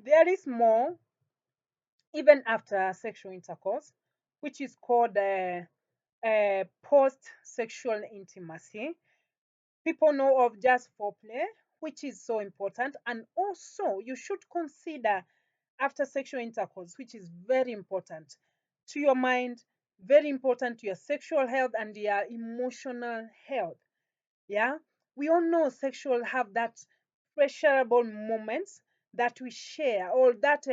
There is more even after sexual intercourse, which is called post sexual intimacy. People know of just foreplay, which is so important. And also, you should consider after sexual intercourse, which is very important to your mind, very important to your sexual health and your emotional health. Yeah, we all know sexual have that pleasurable moments that we share, or that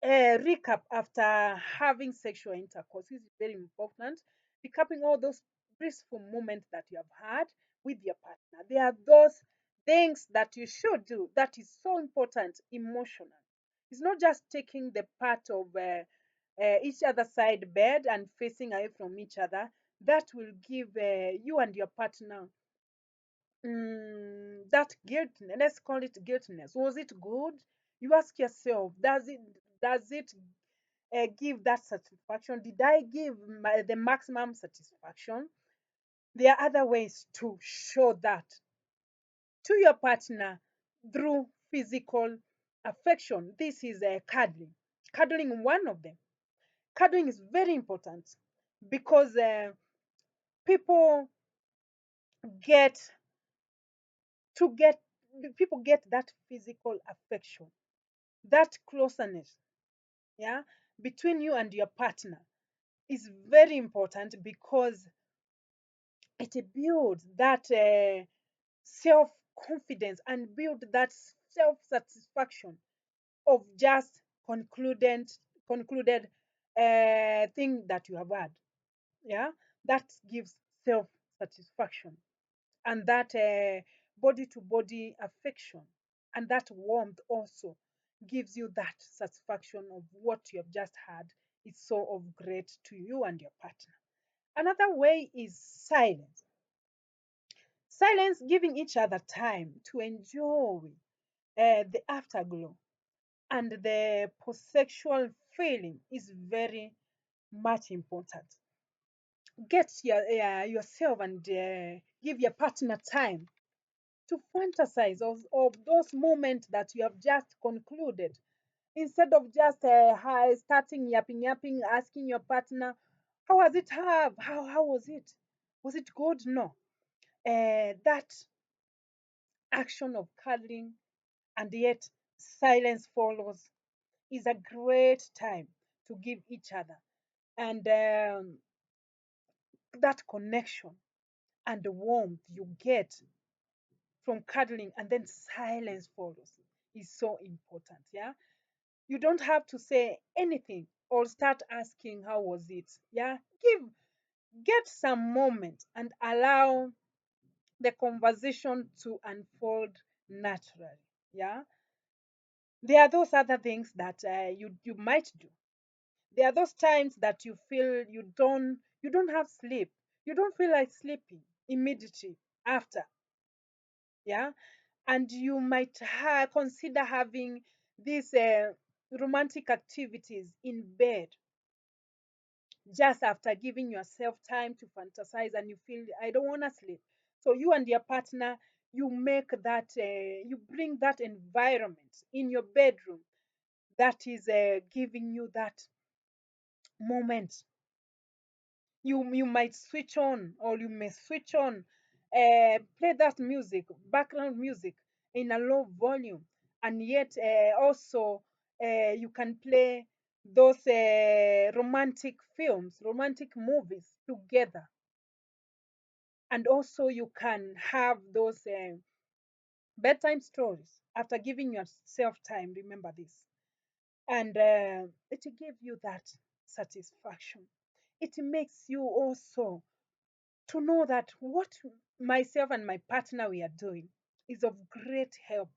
recap after having sexual intercourse is very important. Recapping all those blissful moments that you have had with your partner. There are those things that you should do that is so important emotional. It's not just taking the part of each other side bed and facing away from each other. That will give you and your partner that guiltiness. Let's call it guiltiness. Was it good? You ask yourself, does it give that satisfaction? Did I give the maximum satisfaction? There are other ways to show that to your partner through physical affection. This is cuddling. Cuddling, one of them. Cuddling is very important because people get to get people get that physical affection, that closeness, yeah, between you and your partner is very important because it builds that self confidence and build that self satisfaction of just concluded thing that you have had. Yeah, that gives self satisfaction and that body to body affection and that warmth also gives you that satisfaction of what you have just had. It's so of great to you and your partner. Another way is silence. Silence, giving each other time to enjoy the afterglow and the post-sexual feeling is very much important. Get yourself and give your partner time to fantasize of those moments that you have just concluded. Instead of just starting yapping, asking your partner, how was it have? How was it? Was it good? No. That action of cuddling and yet silence follows is a great time to give each other. And that connection and the warmth you get from cuddling and then silence follows is so important. Yeah. You don't have to say anything or start asking how was it. Yeah. Get some moment and allow the conversation to unfold naturally. Yeah. There are those other things that you might do. There are those times that you feel you don't have sleep. You don't feel like sleeping immediately after. Yeah. And you might consider having these romantic activities in bed just after giving yourself time to fantasize and you feel I don't want to sleep. So you and your partner, you make that you bring that environment in your bedroom that is giving you that moment. You might switch on or you may switch on play that music, background music, in a low volume, and yet also you can play those romantic films, romantic movies together, and also you can have those bedtime stories after giving yourself time. Remember this, and it will give you that satisfaction. It makes you also to know that what myself and my partner we are doing is of great help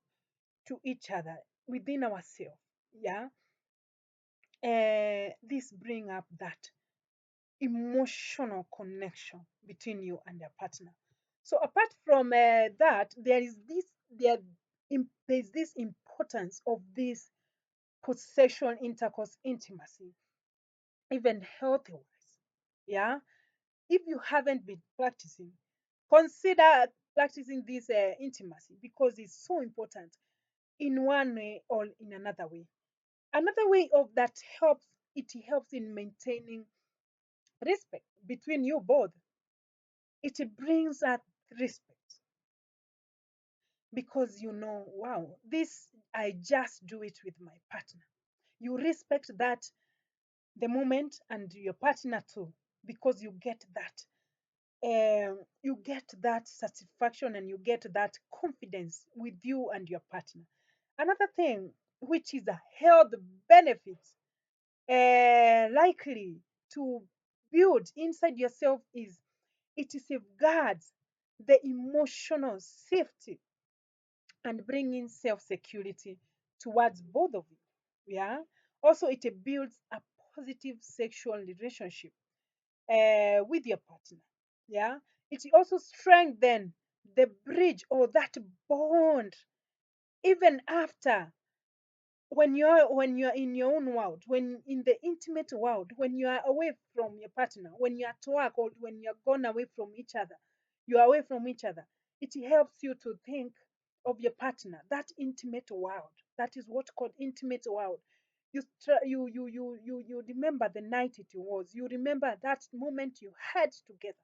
to each other within ourselves. Yeah, this bring up that emotional connection between you and your partner. So apart from that, there's this importance of this possession intercourse intimacy, even healthy wise. Yeah, if you haven't been practicing, consider practicing this intimacy because it's so important. in one way or in another way. Another way of that helps, it helps in maintaining respect between you both. It brings that respect because you know, wow, this I just do it with my partner. You respect that the moment and your partner too, because you get that satisfaction and you get that confidence with you and your partner. Another thing, which is a health benefit, likely to build inside yourself, is it safeguards the emotional safety and bringing self security towards both of you. Yeah. Also, it builds a positive sexual relationship with your partner. Yeah. It also strengthens the bridge or that bond even after, when you're in your own world, when in the intimate world, when you are away from your partner, when you're at work, or when you're gone away from each other, you're away from each other. It helps you to think of your partner, that intimate world. That is what called intimate world. You remember the night it was. You remember that moment you had together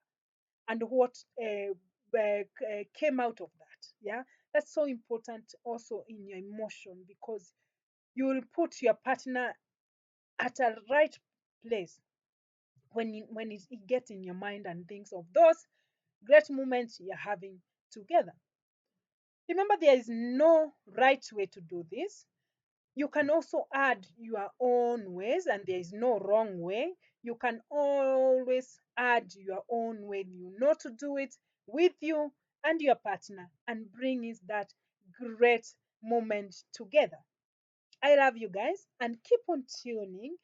and what came out of that. Yeah, that's so important also in your emotion, because you will put your partner at a right place when it gets in your mind and thinks of those great moments you're having together. Remember, there is no right way to do this. You can also add your own ways, and there is no wrong way. You can always add your own way you know to do it with you and your partner and bring is that great moment together. I love you guys and keep on tuning